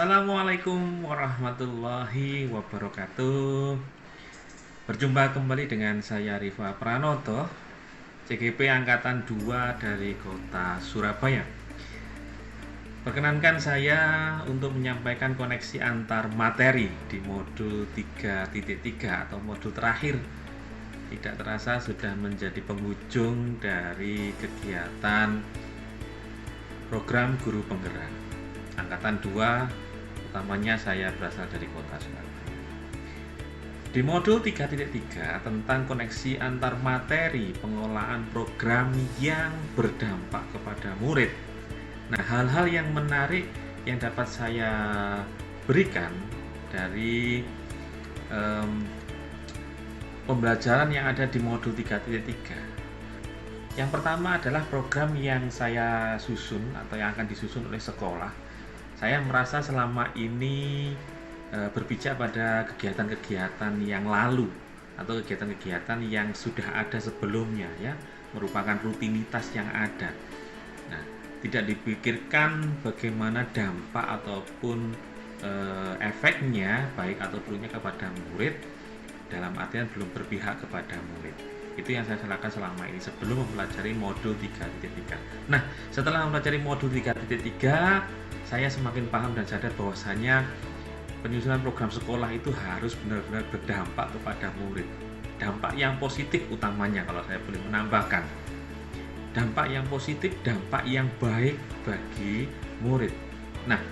Assalamualaikum warahmatullahi wabarakatuh. Berjumpa kembali dengan saya Rifa Pranoto, CGP Angkatan 2 dari Kota Surabaya. Perkenankan saya untuk menyampaikan koneksi antar materi di modul 3.3 atau modul terakhir. Tidak terasa sudah menjadi penghujung dari kegiatan program guru penggerak Angkatan 2, utamanya saya berasal dari Kota Surabaya. Di modul 3.3 tentang koneksi antar materi pengolahan program yang berdampak kepada murid. Nah, hal-hal yang menarik yang dapat saya berikan dari pembelajaran yang ada di modul 3.3. Yang pertama adalah program yang saya susun atau yang akan disusun oleh sekolah. Saya merasa selama ini berpijak pada kegiatan-kegiatan yang lalu atau kegiatan-kegiatan yang sudah ada sebelumnya, ya, merupakan rutinitas yang ada. Nah, tidak dipikirkan bagaimana dampak ataupun efeknya baik atau buruknya kepada murid, dalam artian belum berpihak kepada murid. Itu yang saya lakukan selama ini sebelum mempelajari modul 3.3. Nah, setelah mempelajari modul 3.3, saya semakin paham dan sadar bahwasanya penyusunan program sekolah itu harus benar-benar berdampak kepada murid. Dampak yang positif utamanya, kalau saya boleh menambahkan. Dampak yang positif, dampak yang baik bagi murid. Nah,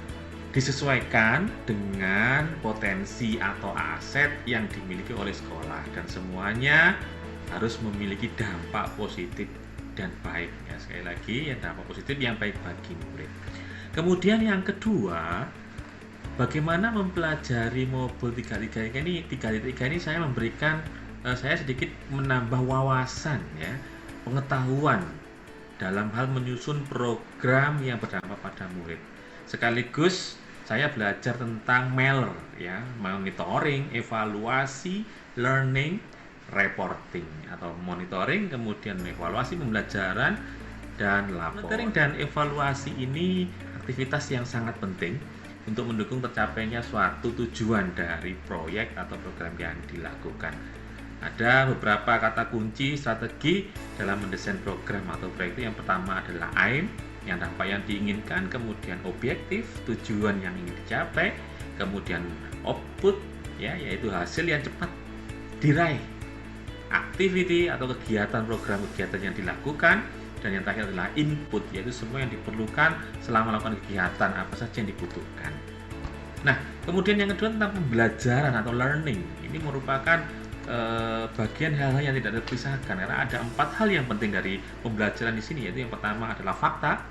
disesuaikan dengan potensi atau aset yang dimiliki oleh sekolah, dan semuanya harus memiliki dampak positif dan baik. Ya, sekali lagi, ya, dampak positif yang baik bagi murid. Kemudian yang kedua, bagaimana mempelajari modul 3.3 ini. 3.3 ini saya memberikan, saya sedikit menambah wawasan, ya, pengetahuan dalam hal menyusun program yang berdampak pada murid. Sekaligus saya belajar tentang MELR, ya, monitoring, evaluasi, learning, reporting atau monitoring, kemudian evaluasi pembelajaran, dan lapor. Monitoring dan evaluasi ini aktivitas yang sangat penting untuk mendukung tercapainya suatu tujuan dari proyek atau program yang dilakukan. Ada beberapa kata kunci strategi dalam mendesain program atau proyek itu. Yang pertama adalah aim, yang dampak yang diinginkan, kemudian objektif, tujuan yang ingin dicapai, kemudian output, ya, yaitu hasil yang cepat diraih, activity atau kegiatan program kegiatan yang dilakukan, dan yang terakhir adalah input, yaitu semua yang diperlukan selama melakukan kegiatan apa saja yang dibutuhkan. Nah, kemudian yang kedua tentang pembelajaran atau learning. Ini merupakan bagian hal-hal yang tidak terpisahkan, karena ada 4 hal yang penting dari pembelajaran di sini, yaitu yang pertama adalah fakta,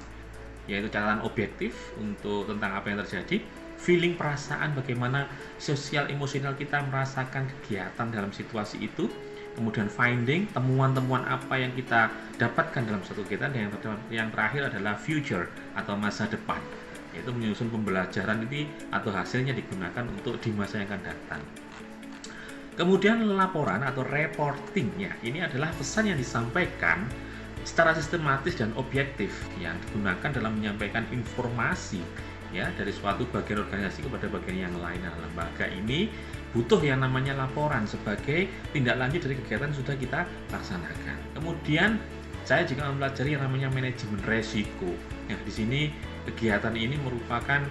yaitu catatan objektif untuk tentang apa yang terjadi, feeling, perasaan, bagaimana sosial emosional kita merasakan kegiatan dalam situasi itu, kemudian finding, temuan-temuan apa yang kita dapatkan dalam satu kegiatan, dan yang terakhir adalah future atau masa depan, yaitu menyusun pembelajaran ini atau hasilnya digunakan untuk di masa yang akan datang. Kemudian laporan atau reporting, ya, ini adalah pesan yang disampaikan secara sistematis dan objektif yang digunakan dalam menyampaikan informasi, ya, dari suatu bagian organisasi kepada bagian yang lain. Nah, lembaga ini butuh yang namanya laporan sebagai tindak lanjut dari kegiatan yang sudah kita laksanakan. Kemudian saya juga mempelajari yang namanya manajemen resiko. Nah, di sini kegiatan ini merupakan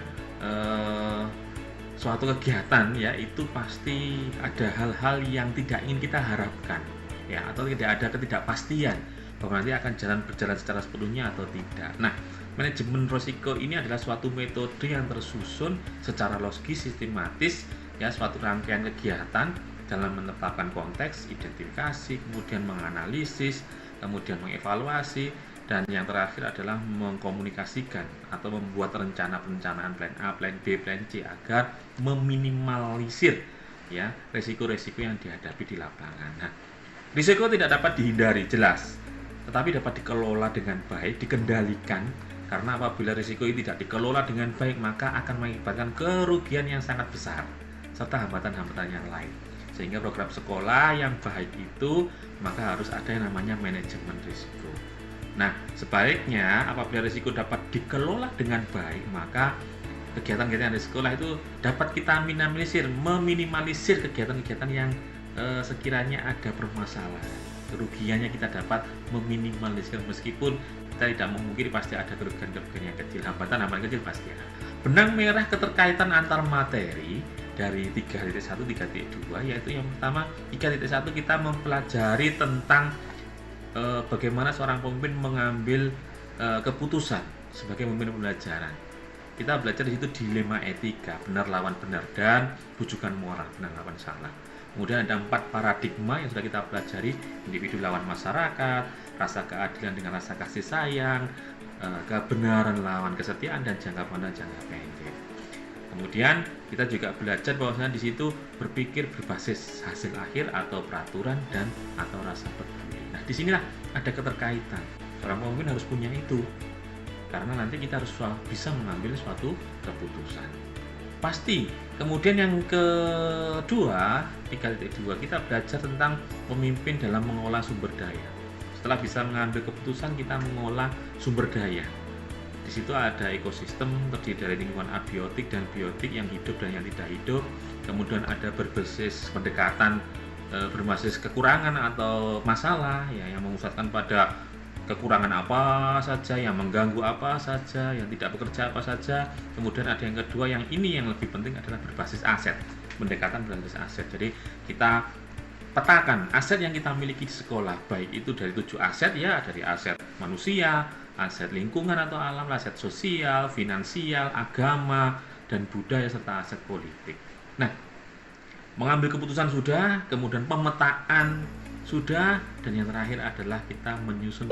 suatu kegiatan, ya, itu pasti ada hal-hal yang tidak ingin kita harapkan, ya, atau tidak ada ketidakpastian bahwa nanti akan berjalan secara sepenuhnya atau tidak. Nah, manajemen risiko ini adalah suatu metode yang tersusun secara logis, sistematis, ya, suatu rangkaian kegiatan dalam menetapkan konteks, identifikasi, kemudian menganalisis, kemudian mengevaluasi, dan yang terakhir adalah mengkomunikasikan atau membuat perencanaan plan A, plan B, plan C agar meminimalisir, ya, risiko-risiko yang dihadapi di lapangan. Nah, risiko tidak dapat dihindari, jelas, tetapi dapat dikelola dengan baik, dikendalikan, karena apabila risiko ini tidak dikelola dengan baik maka akan mengakibatkan kerugian yang sangat besar serta hambatan-hambatan yang lain. Sehingga program sekolah yang baik itu maka harus ada yang namanya manajemen risiko. Nah, sebaliknya apabila risiko dapat dikelola dengan baik, maka kegiatan-kegiatan di sekolah itu dapat kita meminimalisir kegiatan-kegiatan yang sekiranya ada permasalahan. Kerugiannya kita dapat meminimalisir, meskipun kita tidak memungkiri pasti ada kerugian-kerugian yang kecil, hambatan kecil pasti ada. Benang merah keterkaitan antar materi dari 3.1, 3.2, yaitu yang pertama 3.1 kita mempelajari tentang bagaimana seorang pemimpin mengambil keputusan sebagai pemimpin pembelajaran. Kita belajar di situ dilema etika, benar lawan benar, dan rujukan moral, benar lawan salah. Kemudian ada 4 paradigma yang sudah kita pelajari: individu lawan masyarakat, rasa keadilan dengan rasa kasih sayang, kebenaran lawan kesetiaan, dan jangka panjang jangka pendek. Kemudian kita juga belajar bahwasanya di situ berpikir berbasis hasil akhir atau peraturan dan atau rasa peduli. Nah, disinilah ada keterkaitan. Seorang pemimpin harus punya itu, karena nanti kita harus bisa mengambil suatu keputusan. Pasti. Kemudian yang kedua, 3.2, kita belajar tentang pemimpin dalam mengolah sumber daya. Setelah bisa mengambil keputusan, kita mengolah sumber daya. Di situ ada ekosistem terdiri dari lingkungan abiotik dan biotik, yang hidup dan yang tidak hidup. Kemudian ada berbasis pendekatan berbasis kekurangan atau masalah, ya, yang memusatkan pada kekurangan apa saja, yang mengganggu apa saja, yang tidak bekerja apa saja. Kemudian ada yang kedua, yang ini yang lebih penting, adalah berbasis aset, pendekatan berbasis aset. Jadi kita petakan aset yang kita miliki di sekolah, baik itu dari 7 aset, ya, dari aset manusia, aset lingkungan atau alam, aset sosial, finansial, agama, dan budaya, serta aset politik. Nah, mengambil keputusan sudah, kemudian pemetaan sudah, dan yang terakhir adalah kita menyusun.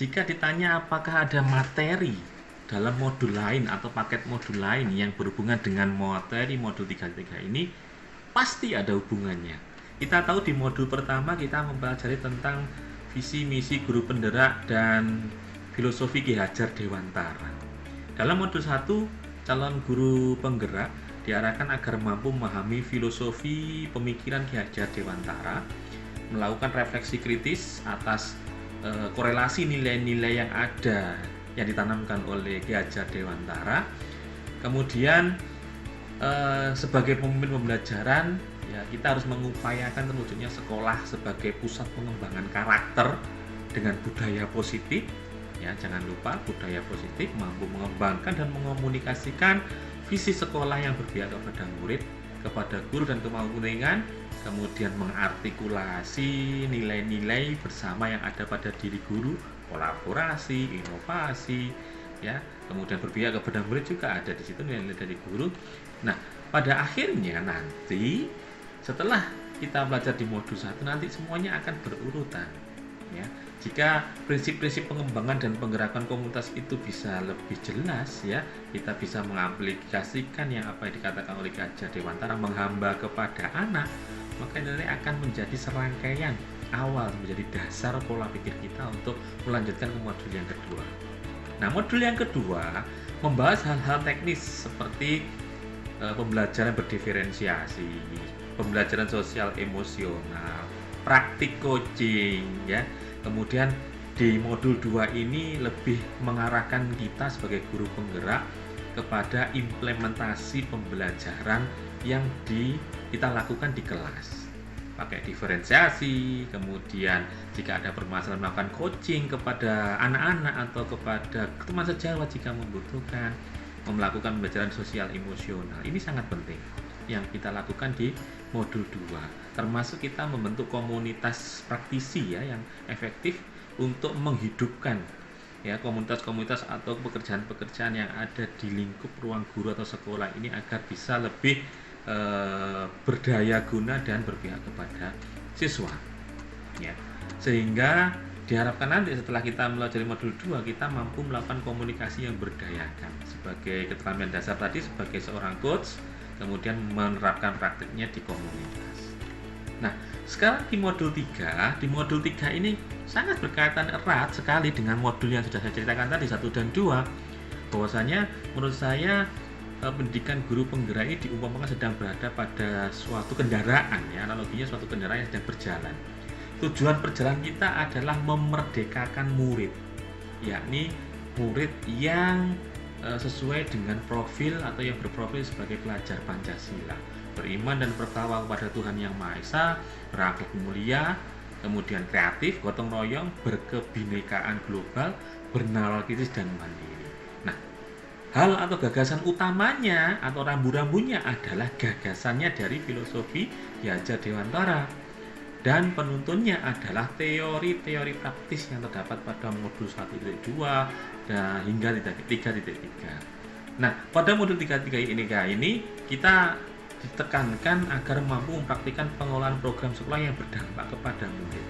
Jika ditanya apakah ada materi dalam modul lain atau paket modul lain yang berhubungan dengan materi modul 3.3 ini, pasti ada hubungannya. Kita tahu di modul pertama kita mempelajari tentang visi misi guru penggerak dan filosofi Ki Hajar Dewantara. Dalam modul 1, calon guru penggerak diarahkan agar mampu memahami filosofi pemikiran Ki Hajar Dewantara, melakukan refleksi kritis atas korelasi nilai-nilai yang ada yang ditanamkan oleh Ki Hajar Dewantara. Kemudian sebagai pemimpin pembelajaran, ya, kita harus mengupayakan terwujudnya sekolah sebagai pusat pengembangan karakter dengan budaya positif. Ya, jangan lupa budaya positif, mampu mengembangkan dan mengomunikasikan visi sekolah yang berpihak kepada murid, kepada guru dan kepentingan, kemudian mengartikulasi nilai-nilai bersama yang ada pada diri guru, kolaborasi, inovasi, ya, kemudian berpihak kepada murid juga ada di situ nilai-nilai dari guru. Nah, pada akhirnya nanti setelah kita belajar di modul 1 nanti semuanya akan berurutan, ya. Jika prinsip-prinsip pengembangan dan penggerakan komunitas itu bisa lebih jelas, ya, kita bisa mengaplikasikan yang apa yang dikatakan oleh Gajah Dewantara, menghamba kepada anak, maka ini akan menjadi serangkaian awal, menjadi dasar pola pikir kita untuk melanjutkan ke modul yang kedua. Nah, modul yang kedua membahas hal-hal teknis seperti pembelajaran berdiferensiasi, pembelajaran sosial emosional, praktik coaching, ya. Kemudian di modul 2 ini lebih mengarahkan kita sebagai guru penggerak kepada implementasi pembelajaran yang kita lakukan di kelas. Pakai diferensiasi, kemudian jika ada permasalahan melakukan coaching kepada anak-anak atau kepada teman sejawat jika membutuhkan, melakukan pembelajaran sosial emosional. Ini sangat penting yang kita lakukan di modul 2. Termasuk kita membentuk komunitas praktisi, ya, yang efektif untuk menghidupkan, ya, komunitas-komunitas atau pekerjaan-pekerjaan yang ada di lingkup ruang guru atau sekolah ini agar bisa lebih berdaya guna dan berpihak kepada siswa, ya. Sehingga diharapkan nanti setelah kita mempelajari modul 2 kita mampu melakukan komunikasi yang berdayakan sebagai keterampilan dasar tadi sebagai seorang coach, kemudian menerapkan praktiknya di komunitas. Nah, sekarang di modul 3 ini sangat berkaitan erat sekali dengan modul yang sudah saya ceritakan tadi 1 dan 2, bahwasanya menurut saya pendidikan guru penggerak ini diumpamakan sedang berada pada suatu kendaraan, ya, analoginya suatu kendaraan yang sedang berjalan. Tujuan perjalanan kita adalah memerdekakan murid, yakni murid yang sesuai dengan profil atau yang berprofil sebagai pelajar Pancasila, beriman dan bertakwa kepada Tuhan Yang Maha Esa, berakhlak mulia, kemudian kreatif, gotong royong, berkebinekaan global, bernalar kritis dan mandiri. Nah, hal atau gagasan utamanya atau rambu-rambunya adalah gagasannya dari filosofi Gajah Dewantara, dan penuntunnya adalah teori-teori praktis yang terdapat pada modul 1.2 dan hingga 3.3. Nah, pada modul 3.3 ini kita ditekankan agar mampu mempraktikkan pengelolaan program sekolah yang berdampak kepada murid.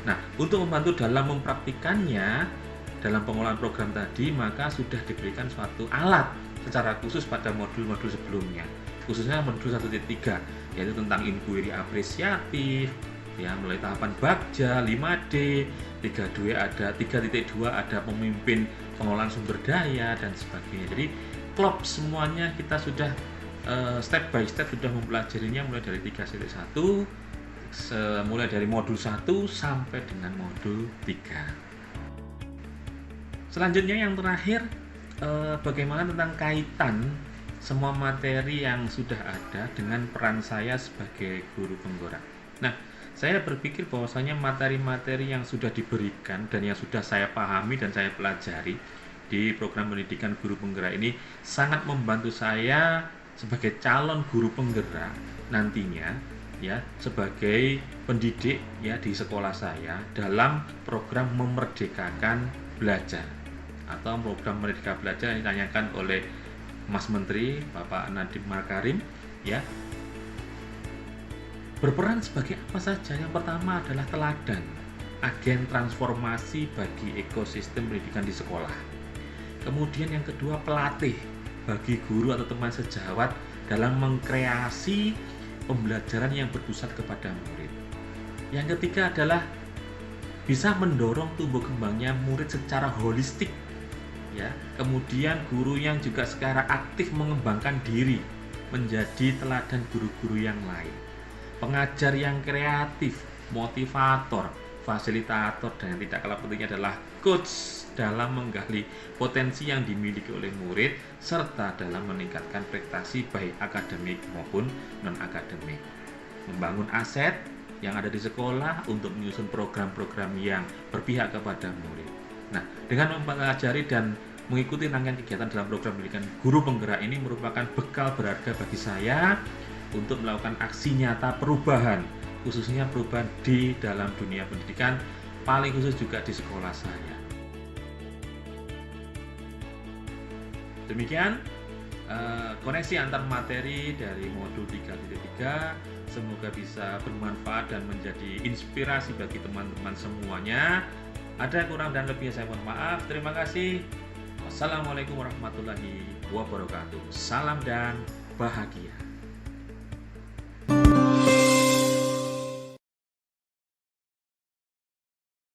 Nah, untuk membantu dalam mempraktikannya dalam pengelolaan program tadi, maka sudah diberikan suatu alat secara khusus pada modul-modul sebelumnya, khususnya modul 1.3, yaitu tentang inquiry apresiatif, ya, mulai tahapan Bagja, 5D, 3.2 ada pemimpin pengelolaan sumber daya dan sebagainya. Jadi klop semuanya kita sudah step by step sudah mempelajarinya mulai dari 3.1, mulai dari modul 1 sampai dengan modul 3. Selanjutnya yang terakhir, bagaimana tentang kaitan semua materi yang sudah ada dengan peran saya sebagai guru penggerak. Nah, saya berpikir bahwasanya materi-materi yang sudah diberikan dan yang sudah saya pahami dan saya pelajari di program pendidikan guru penggerak ini sangat membantu saya sebagai calon guru penggerak nantinya, ya, sebagai pendidik, ya, di sekolah saya dalam program memerdekakan belajar atau program Merdeka Belajar yang ditanyakan oleh Mas Menteri Bapak Nadiem Makarim, ya. Berperan sebagai apa saja? Yang pertama adalah teladan, agen transformasi bagi ekosistem pendidikan di sekolah. Kemudian yang kedua, pelatih bagi guru atau teman sejawat dalam mengkreasi pembelajaran yang berpusat kepada murid. Yang ketiga adalah bisa mendorong tumbuh kembangnya murid secara holistik, ya. Kemudian guru yang juga secara aktif mengembangkan diri menjadi teladan guru-guru yang lain. Pengajar yang kreatif, motivator, fasilitator, dan yang tidak kalah pentingnya adalah coach dalam menggali potensi yang dimiliki oleh murid serta dalam meningkatkan prestasi baik akademik maupun non-akademik. Membangun aset yang ada di sekolah untuk menyusun program-program yang berpihak kepada murid. Nah, dengan mempelajari dan mengikuti rangkaian kegiatan dalam program pendidikan guru penggerak ini merupakan bekal berharga bagi saya untuk melakukan aksi nyata perubahan, khususnya perubahan di dalam dunia pendidikan, paling khusus juga di sekolah saya. Demikian koneksi antar materi dari modul 3.3, semoga bisa bermanfaat dan menjadi inspirasi bagi teman-teman semuanya. Ada kurang dan lebih saya mohon maaf. Terima kasih. Wassalamualaikum warahmatullahi wabarakatuh. Salam dan bahagia.